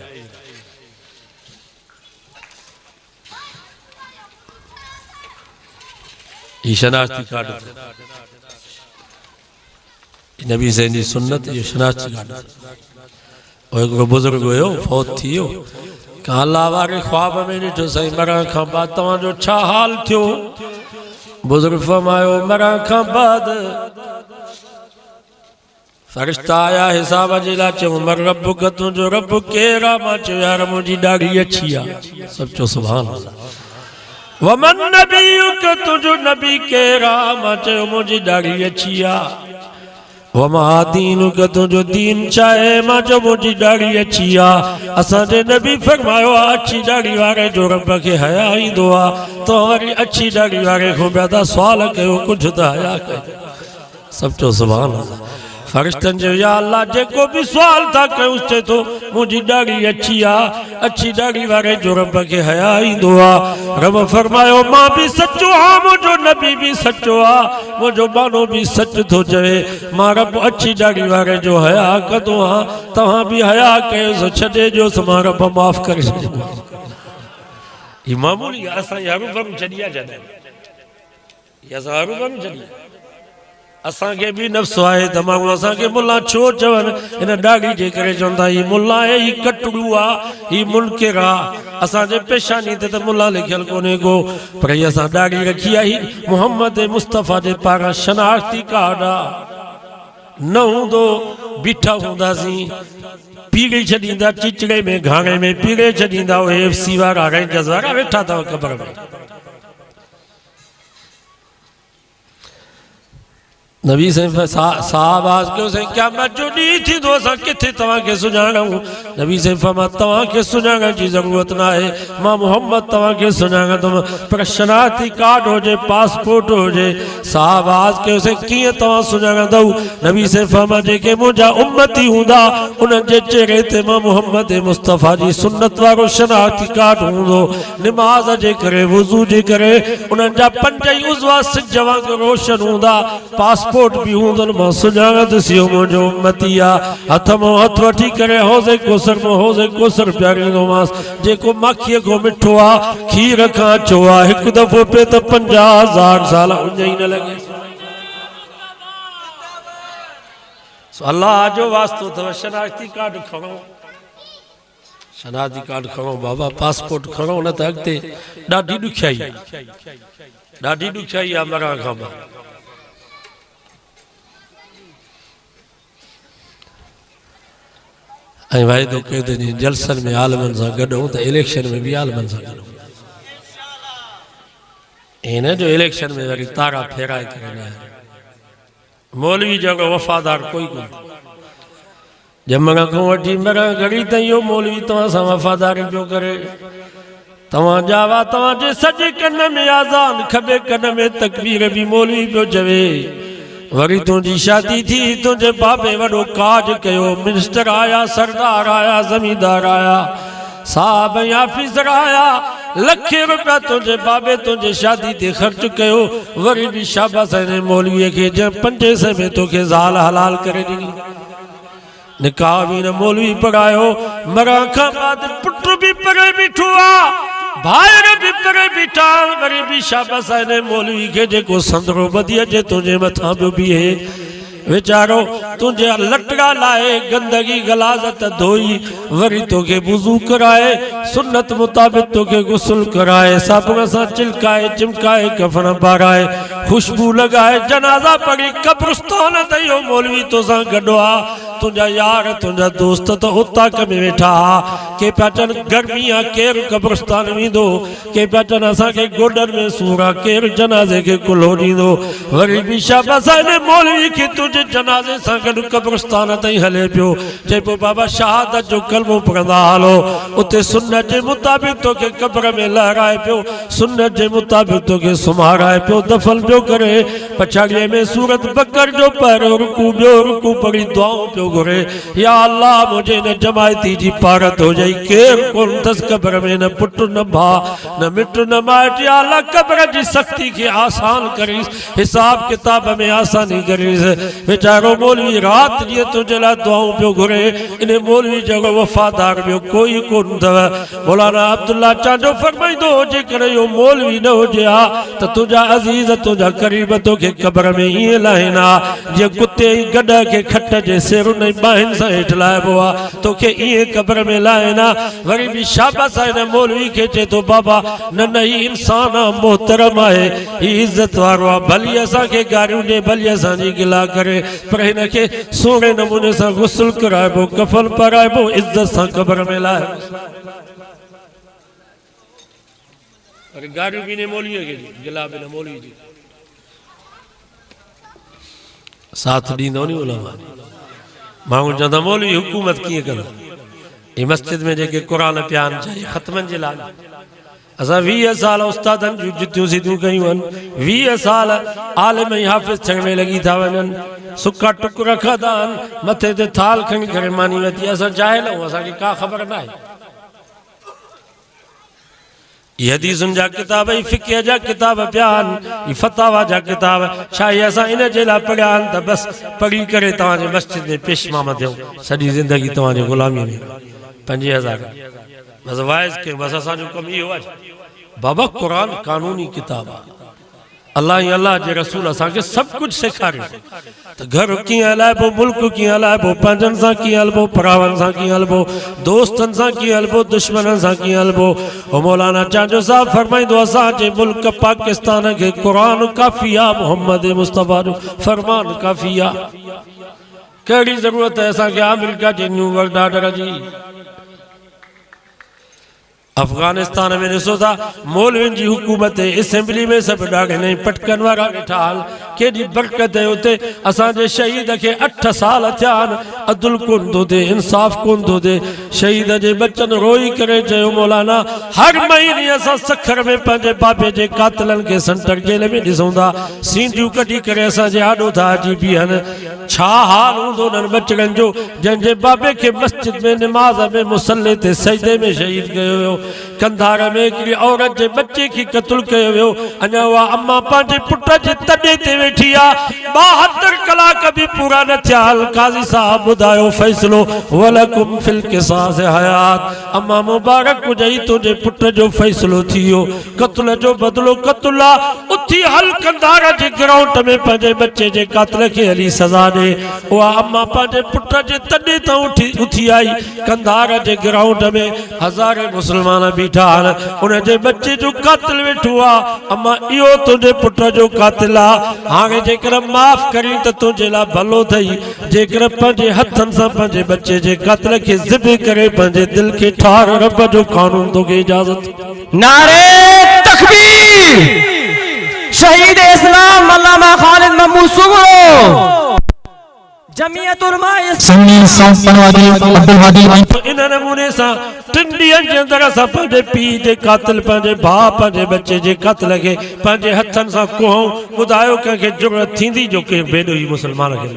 Speaker 1: ही शनाख्ती कार्ड नबी साईं जी सुन्नत ये शनाख्ती कार्ड हिकिड़ो बुज़ुर्ग हुयो फौत थी वियो अल्लाह वारे ख्वाब में ॾिठो साईं मरण खां बाद तव्हांजो छा हाल थियो बुज़ुर्ग फरमायो मरण खां बाद फरिश्ता आया हिसाब जे लाइ चयो मर रब तुंहिंजो रब केरु आहे मां चयो यार मुंहिंजी ॾाढी अच्छी आहे सभु चयो सुभान अल्लाह वमन नबीयुक तुंहिंजो नबी केरु आहे मां चयो मुंहिंजी ॾाढी अच्छी आहे वमा दीनुक तुंहिंजो दीन चाहे मां चयो मुंहिंजी ॾाढी अच्छी आहे असांजे नबी फरमायो आहे अच्छी ॾाढी वारे जो रब खे हया ईंदो आहे तो वरी अच्छी ॾाढी वारे खां ॿिया था सुवाल कयो कुझु त हया कयो सभु चयो सुभान अल्लाह फरिश्तन जो या अल्लाह जेको भी सवाल था कयूं चे तो मुझी ॾाढी अच्छी आहे अच्छी ॾाढी वारे जो रब खे हया ईंदो आहे रब फरमायो मां भी सचो हाँ मुझो नबी भी सचो आहे मुझो मानो भी सच थो चवे मां रब अच्छी ॾाढी वारे जो हया कंदो हाँ तव्हां भी हया कयोसि छॾे ॾियोसि मां रब माफ़ करे छॾियो ही मामूली असां हरू भरू छॾिया जॾहिं या ज़ारू बन चली असा के भी नफ्स आए त माण्हू असा के मुल्ला छो चवन इन दाढ़ी जे करे चवंदा ही मुल्ला है ही कटड़ू आ ही मुनकिर आ असा जे पेशानी ते त मुल्ला लिखियल कोने को पर असा दाढ़ी रखी आई मोहम्मद मुस्तफा जे पारा शनाख्ती कार्ड आ न हूंदो बीठा हूंदासीं पीड़े छॾींदा चिचड़े में घाणे में पीड़े छॾींदा एफसी वारा रेंजर्स वारा वेठा अथव क़बर में नबी साहब आज क्यों से क्या मजो दी थी दो सा किथे तवा के सुनाऊं नबी से फरमा तवा के सुनागा की जरूरत ना है मां मोहम्मद तवा के सुनागा तुम पर शनाख्ती कार्ड हो जे पासपोर्ट हो जे साहब आज क्यों से किए तवा सुनागा दऊ नबी से फरमा जे के मुजा उम्मती हुंदा उन जे चेहरे ते मां मोहम्मद मुस्तफा जी सुन्नत वारो शनाख्ती कार्ड हुंदो नमाज जे करे वुजू जे करे उन जा पंज ही उज़वा सिजवा के रोशन हुंदा पासपोर्ट भी हूंदन मां सुञाणत सियो मुंहिंजो उम्मती आ हथ मां हथ वठी करे हौज़े कोसर प्यारींदोमांस जेको माखीअ खां मिठो आ खीर खां अछो आ हिकु दफ़ो पे त 50,000 साल उञ ई न लॻे अल्लाह जो वास्तो अथव शनाख्ती कार्ड खणो शनाख्ती कार्ड खणो बाबा पासपोर्ट खणो न त अॻिते ॾाढी ॾुखियाई आहे मरण खां बाद वायदो कयो जलसन में आलमन से गॾूं तो इलेक्शन में भी आलमन से गॾूं इन जो इलेक्शन में वरी तारा फेराए करे मौलवी जगह वफादार कोई कोन जमण को वठी मरण घड़ी ताईं इहो मौलवी तव्हां सां वफादारी पियो करे तव्हां जावा तव्हां जे सॼे कन में आज़ान खबे कन में तकबीर भी मौलवी पियो चवे वरी तुझी शादी थी तुझे बाबे वडो काज कयो मिनिस्टर आया सरदार आया जमींदार आया साहब ऑफिसर आया लखे रुपया तुझे बाबे तुझे शादी ते खर्च कयो वरी भी शाबाश ने मौलवी के जे 500 में तोखे ज़ाल हलाल करे दी निकाह भी न मौलवी पढ़ायो मरण खां बाद पुट भी परे बीठो आ भायर भी परे बीठा वरी भी शाबाश ने मौलवी के जेको संदरो बदी अचे तुझे मथा पियो बीहे बेचारो तुझे लटड़ा लाए गंदगी गलाजत धोई वरी तोखे वुजू कराए सुन्नत मुताबिक तोखे गुस्ल कराए साबुन से चिलकाए चिमकाए कफन पाराए खुशबू लगाए जनाजा पढ़ी कब्रिस्तान ते यो मौलवी तोसां गॾु आ तुझा यार तुझा दोस्त तो उताक में वेठा के पैटर्न गर्मी आ केर कब्रिस्तान वेंदो के पैटर्न असा के गोडन में सूरा केर जनाजे के कुल्हो ॾींदो वरी भी शाबाश ने मौलवी के तुझे जनाजे सां गॾु कब्रिस्तान ताईं हले पियो चए पियो बाबा शहादत जो कलमो पढ़ंदा हलो उते सुन्नत जे मुताबिक तोखे कब्र में लहराए पियो सुन्नत जे मुताबिक तोखे सुम्हाराए पियो दफन पियो करे पछाड़ीअ में सूरत बकर जो पहिरियों रुकू पढ़ी दुआऊं पियो घुरे या अल्लाह मुझे न जमायती जी पारत हो जाई केर कोन तस कब्र में न पुट न भा न मिट न माइट या अल्लाह कब्र जी सख्ती के आसान करीस हिसाब किताब में आसानी करीस बेचारो मौलवी रात जी तुझे ला दुआऊं पियो घुरे इन मौलवी जगह वफादार बियो कोई कोन थव मौलाना अब्दुल्ला चांडो फरमाइंदो जे करे यो मौलवी न होजे आ त तुझा अजीज तुझा करीब तोखे कब्र में ईअं लाहिना जे कुत्ते गॾ के खट जे सिर न बाहिन से हेठ लाइबो आ तोखे ईअं कब्र में लाहिना वरी भी शाबाश आहे मौलवी के चे तो बाबा न ही इंसान मोहतरम आहे ही इज्जत वारो आ भली असां के गारियूं ॾे भली असां जी गिला करे पर हिन के सोने नमूने से गुस्ल कराइबो कफन पाराइबो इज्जत से कब्र में लाइबो अरे गारियूं भी ने मौलवी के गिला भी ने मौलवी जी साथ ॾींदो नी उलमा माण्हू चवंदा मौलवी हुकूमत कीअं कंदा ये मस्जिद में जेके कुरान प्यान चाहिए ख़त्मनि जे लाइ असां 20 साल उस्तादनि जूं जुतियूं सीधियूं कयूं आहिनि 20 साल आलिम ऐं हाफ़िज़ थियण में लॻी था वञनि सुका टुकर खाधा आहिनि मथे ते थाल खणी करे मानी वरिती असां जाहिल आहियूं असांखे का ख़बर न आहे ये हदीसुनि जा किताब फ़िक़्ह जा किताब पिया आहिनि फतावा जा किताब छा इहे असां इन जे लाइ पढ़िया आहिनि त बसि पढ़ी करे तव्हांजे मस्जिद में पेशमाम थियूं सॼी ज़िंदगी तव्हांजी ग़ुलामीअ में 5000 बसि वाइज़ के बसि असांजो कमु इहो आहे बाबा क़ुरान कानूनी किताब आहे अल्लाह ही अल्लाह जे रसूल असांखे सब कुछ सेखारियो त घर कीअं हलाइबो, मुल्क कीअं हलाइबो, पंहिंजनि सां कीअं हलबो, परावनि सां कीअं हलबो, दोस्तनि सां कीअं हलबो, दुश्मननि सां कीअं हलबो। ओ मौलाना चांजो साहब फरमाईंदो असांजे मुल्क पाकिस्तान खे क़ुरान काफ़ी आहे, मोहम्मद मुस्तफ़ा जो फरमान काफ़ी आहे। कहिड़ी ज़रूरत आहे असांखे अमेरिका जे न्यू वर्ल्ड ऑर्डर जी। अफगानिस्तान में ॾिसो था मौलवियुनि जी हुकूमत असेंबली में सब ॾाढे नई पटकन वारा वेठा हाल केॾी बरकत है उते। असांजे शहीद खे 8 साल थिया आहिनि, अदुल कोन थो थिए, इंसाफ़ कोन थो थिए। शहीद जे बच्चनि रोई करे चयो मौलाना हर महीने असां सखर में पंहिंजे बाबे जे कातिलनि खे सेंटर जेल में ॾिसूं था, सींटियूं कढी करे असांजे आॾो था अची बीहनि। छा हाल हूंदो उन्हनि बचड़नि जो जंहिंजे बाबे खे मस्जिद में निमाज़ में मुसल्ले ते सजदे में शहीद कयो वियो। कंधार में हिकिड़ी औरत जे बच्चे खे क़त्ल कयो वियो। अञा उहा अम्मा पंहिंजे पुट जे तॾे ते वेठी आहे, 72 कलाक बि पूरा न थिया। काज़ी साहब ॿुधायो फ़ैसिलो वलकुम फिल क़िसास हयात। अम्मा मुबारक हुजई तुंहिंजे पुट जो फ़ैसिलो थी वियो, क़त्ल जो बदिलो क़त्ल आहे। उथी हल कंधार जे ग्राउंड में पंहिंजे बच्चे जे कातिल खे हली सज़ा ॾे। उहा अम्मा पंहिंजे पुट जे तॾे तां उथी आई। कंधार जे ग्राउंड में हज़ारे मुस्लमान बीठा आहिनि, उनजे बच्चे जो कातिल वेठो आहे। अम्मा इहो तुंहिंजे पुट जो कातिल आहे, हाणे जेकर माफ़ करी त तुंहिंजे लाइ भलो अथई। जेकर पंहिंजे हथनि सां पंहिंजे बच्चे जे कातिल खे ज़िबे करे पंहिंजे दिल खे ठार, रब जो कानून तोखे इजाज़त।
Speaker 2: नारे तकबीर। शहीद इस्लाम अल्लामा खालिद महमूद सुगरो जमीयत उलमा
Speaker 3: सन्नी संपनवादी अब्दुल हादी
Speaker 1: इन नमूने सां 3 ॾींहंनि जे अंदरि असां पंहिंजे पीउ जे कातिल, पंहिंजे भाउ, पंहिंजे बच्चे जे कातिल खे पंहिंजे हथनि सां कुहूं। ॿुधायो कंहिंखे ज़रूरत थींदी जो के बेॾोही मुस्लमान खे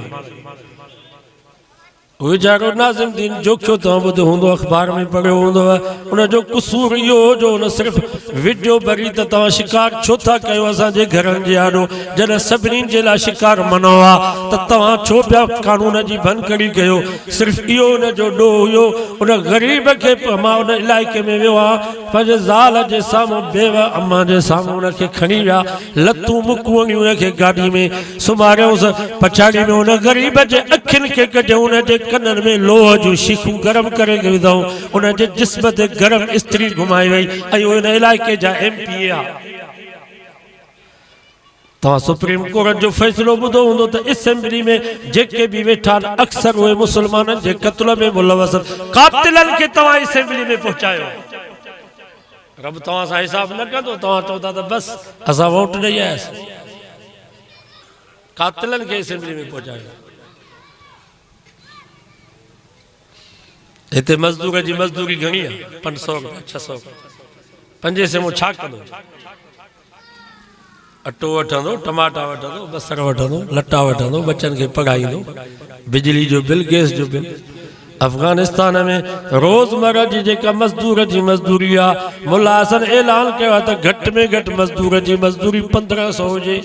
Speaker 1: वीचारो नाज़िम दीन जोखियो तव्हां ॿुधो हूंदो, अख़बार में पढ़ियो हूंदो। उनजो कसूर इहो हो जो उन सिर्फ़ु वीडियो भरी त तव्हां शिकार छो था कयो असांजे घरनि जे आॾो, जॾहिं सभिनीनि जे लाइ शिकार मनो आहे त तव्हां छो पिया कानून जी भनकड़ी कयो। सिर्फ़ु इहो उनजो ॾोह हुयो। उन ग़रीब खे मां उन इलाइक़े में वियो आहे, पंहिंजे ज़ाल जे साम्हूं बेवा अम्मा जे साम्हूं उनखे खणी विया, लतूं मुकूं उनखे गाॾी में सुम्हारियोसि। पछाड़ी में उन ग़रीब जे अखियुनि खे कढियो, उनजे कननि में लोह जूं शीखूं गरम करे विधऊं। उनजे जिस्म ते गरम इस्त्री घुमाई वई। ऐं उन इलाइक़े जा MP आहे। तव्हां सुप्रीम कोर्ट जो फ़ैसिलो ॿुधो हूंदो त असेंबली में जेके बि वेठा अक्सर उहे मुस्लमाननि जे क़त्ल में मुलवस कातिलनि खे तव्हां असेंबली में पहुचायो। रब तव्हां सां हिसाब न कंदो। तव्हां चओ था त बस असां वोट ॾेई आयासीं, कातिलनि खे असेंबली में पहुचायो। हिते मज़दूर जी मज़दूरी घणी आहे, 500 रुपया 600 पंजे से मूं छा कंदो? अटो वठंदो, टमाटा वठंदो, बसर वठंदो, लटा वठंदो, बच्चनि खे पढ़ाईंदो, बिजली जो बिल, गैस जो बिल। अफगानिस्तान में रोज़मर्रा जी जेका मज़दूर जी मज़दूरी आहे, मुल्ला हसन ऐलान कयो आहे त घटि में घटि मज़दूर जी मज़दूरी 1500 हुजे।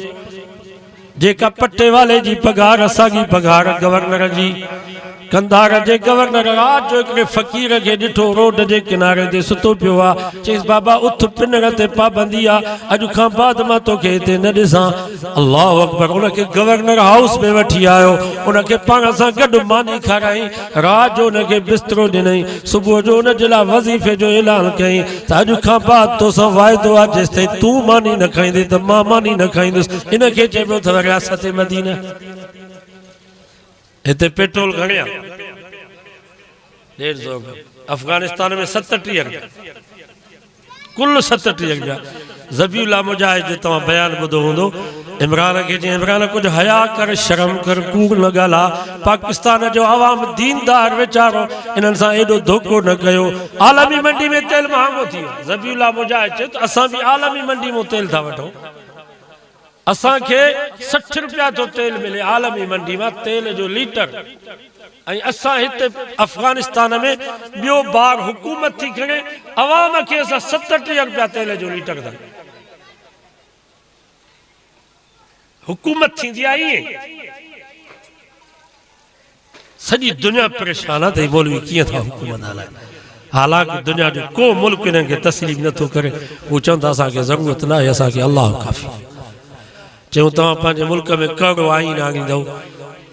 Speaker 1: जेका पट्टे वाले जी पघार, असांजी पघार, गवर्नर जी, कंधार जे गवर्नर रात जो हिकिड़े फ़क़ीर खे ॾिठो रोड जे किनारे ते सुतो पियो आहे। चईसि बाबा उथ, पिनर ते पाबंदी आहे, अॼु खां बाद मां तोखे हिते न ॾिसां। अल्लाहु अकबर। उनखे गवर्नर हाउस में वठी आयो, उनखे पाण सां गॾु मानी खाराई, रात जो उनखे बिस्तरो ॾिनई, सुबुह जो उनजे लाइ वज़ीफ़े जो ऐलान कयईं त अॼु खां बाद तोसां वाइदो आहे जेसिताईं तूं मानी न खाईंदे त मां मानी न खाईंदुसि। इनखे चइबो अथव रियासत मदीना। हिते पेट्रोल घणे आहे? 150 रुपया। अफगानिस्तान में 37 रुपया, कुल 37 रुपया। ज़बीउल्लाह मुजाहिद जो तव्हां बयान ॿुधो हूंदो। इमरान खे चई इमरान कुछ हया कर, शर्म कर, कूड़ न ॻाल्हा। पाकिस्तान जो आवाम दीनदार वीचारो, इन्हनि सां एॾो धोखो न कयो। आलमी मंडी में तेल महांगो थी वियो। ज़बीउल्लाह मुजाहिद चयो त असां बि आलमी मंडी में तेल था वठूं। असांखे 60 रुपया तो तेल मिले आलमी मंडी में तेल जो लीटर। ऐं असां हिते अफगानिस्तान में ॿियो बार हुकूमत थी करे अवाम खे असां 37 रुपया तेल जो लीटर था। हुकूमत थींदी आहे ईअं। सॼी दुनिया परेशान आहे त मौलवी कीअं था हुकूमत हलाए। हालांकि दुनिया जो को मुल्क इन्हनि खे तस्लीम नथो करे। हू चवनि था असांखे ज़रूरत न आहे, असांखे अल्लाह काफ़ी। चऊं तव्हां पंहिंजे मुल्क में कहिड़ो आईन आणींदव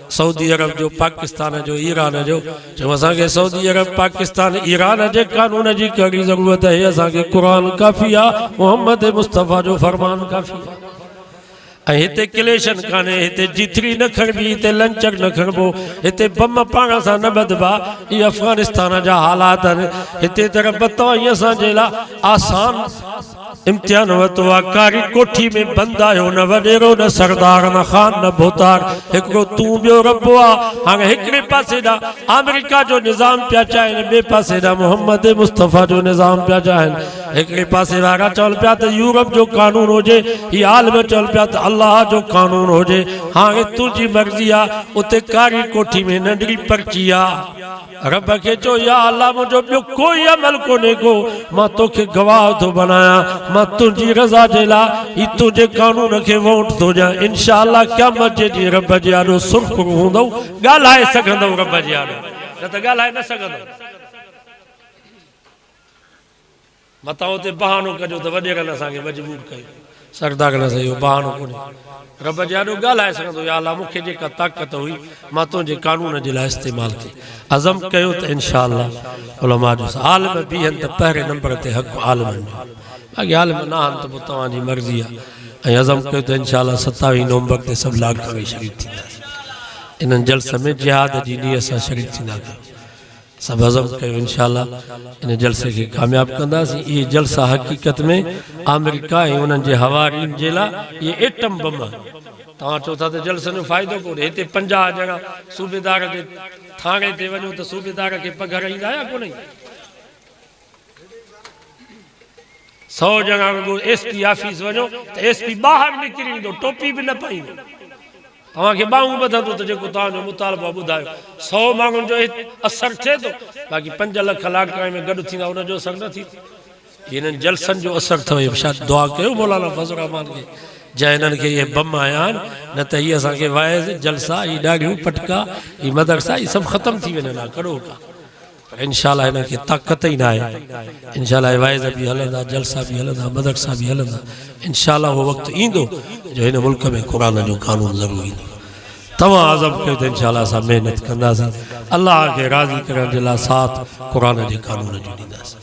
Speaker 1: सऊदी अरब जो, पाकिस्तान जो, ईरान जो। चऊं असांखे सऊदी अरब, पाकिस्तान, ईरान जे कानून जी कहिड़ी ज़रूरत आहे? असांखे क़ुरान काफ़ी आहे, मोहम्मद मुस्तफ़ा जो फरमान काफ़ी आहे। ऐं हिते क्लेशन कान्हे, हिते जिथरी न खणबी, हिते लंचर न खणबो, हिते बम पाण सां न ॿधबा। इहे अफ़गानिस्तान जा हालात आहिनि। हिते तरफ़ तव्हां असांजे लाइ आसान इम्तिहान वरितो आहे। कारी कोठी में बंदि आहियो, न वॾेरो, न सरदार, न ख़ान, न भोतार, हिकिड़ो तूं ॿियो रब आहे। हाणे हिकिड़े पासे ॾांहुं अमेरिका जो निज़ाम पिया चाहिनि, ॿिए पासे ॾांहुं मोहम्मद मुस्तफ़ा जो निज़ाम पिया चाहिनि। हिकिड़े पासे वारा चवनि पिया त यूरोप जो कानून हुजे, हीअ आलम चवनि पिया त अल्लाह जो कानून हुजे। हाणे तुंहिंजी मर्ज़ी आहे। उते कारी कोठी में नंढड़ी पर्ची आहे। रब खे चओ या अल्लाह मुंहिंजो ॿियो कोई अमल कोन्हे को, मां तोखे गवाह थो बणायां, मां तुंहिंजी रज़ा जे लाइ ही तुंहिंजे कानून खे वोट थो ॾियां। इंशा अल्लाह क़यामत जे ॾींहुं रब जे आॾो सुरख़ुरु हूंदव, ॻाल्हाए सघंदव रब जे आॾो, न त ॻाल्हाए न सघंदव। मथां उते बहानो कजो त वॾेरनि असांखे मजबूर कयो, सरदारनि सां इहो बहानो कोन्हे। रब जे आॾो ॻाल्हाए सघंदो, या अल्लाह मूंखे जेका ताक़त हुई मां तुंहिंजे कानून जे लाइ इस्तेमालु कई। अज़म कयो त इंशा अल्लाह उलमा जो आलिम बीहनि त पहिरें नंबर ते हक़ आलिमनि जो, बाक़ी आलिम न आहिनि त पोइ तव्हांजी मर्ज़ी आहे। ऐं अज़म कयो त इंशा अल्लाह 27 नवंबर ते सभु लाग करे शरीफ़ थींदासीं। इन्हनि जलसे में जिहाद जी नीयत सां शरीफ़ थींदासीं। सभु अज़म कयो इंशा अल्लाह इन जलसे खे कामयाबु कंदासीं। इहे जलसा हक़ीक़त में अमेरिका ऐं उन्हनि जे हवारियुनि जे लाइ इहे एटम बम आहे। तव्हां चओ था त जलसनि जो फ़ाइदो कोन्हे। हिते 50 ॼणा सूबेदार जे थाणे ते वञो त सूबेदार खे पघर ईंदा या कोन? 100 ॼणा SP ऑफिस वञो त SP ॿाहिरि निकिरी ईंदो, टोपी बि न पाईंदो, तव्हांखे ॿाहूं ॿधंदो त जेको तव्हांजो मुतालबो ॿुधायो। 100 माण्हुनि जो असरु थिए थो, बाक़ी 5 लख लाॻाणे में गॾु थींदा, उनजो असरु न थींदो। हिननि जलसनि जो असरु अथव। छा दुआ कयो मौलाना फज़ल रहमान खे, जंहिं हिननि खे इहे बम आया आहिनि, न त इहे असांखे वाइज़ जलसा, इहे ॾाढियूं पटका, इहे मदरसा, इहे सभु ख़तमु थी वञनि हा करो का। पर इंशा अल्लाह हिनखे ताक़त ई न आहे। इंशा अल्लाह वाइज़ बि हलंदा, जलसा बि हलंदा, मदरसा बि हलंदा। इंशा अल्लाह उहो वक़्तु ईंदो जो हिन मुल्क में क़ुरान जो कानून ज़रूरु ईंदो। तव्हां आज़म कयो त इंशा अल्लाह असां महिनत कंदासीं, अल्लाह खे राज़ी करण जे लाइ साथ क़ुरान जे कानून जो ॾींदासीं।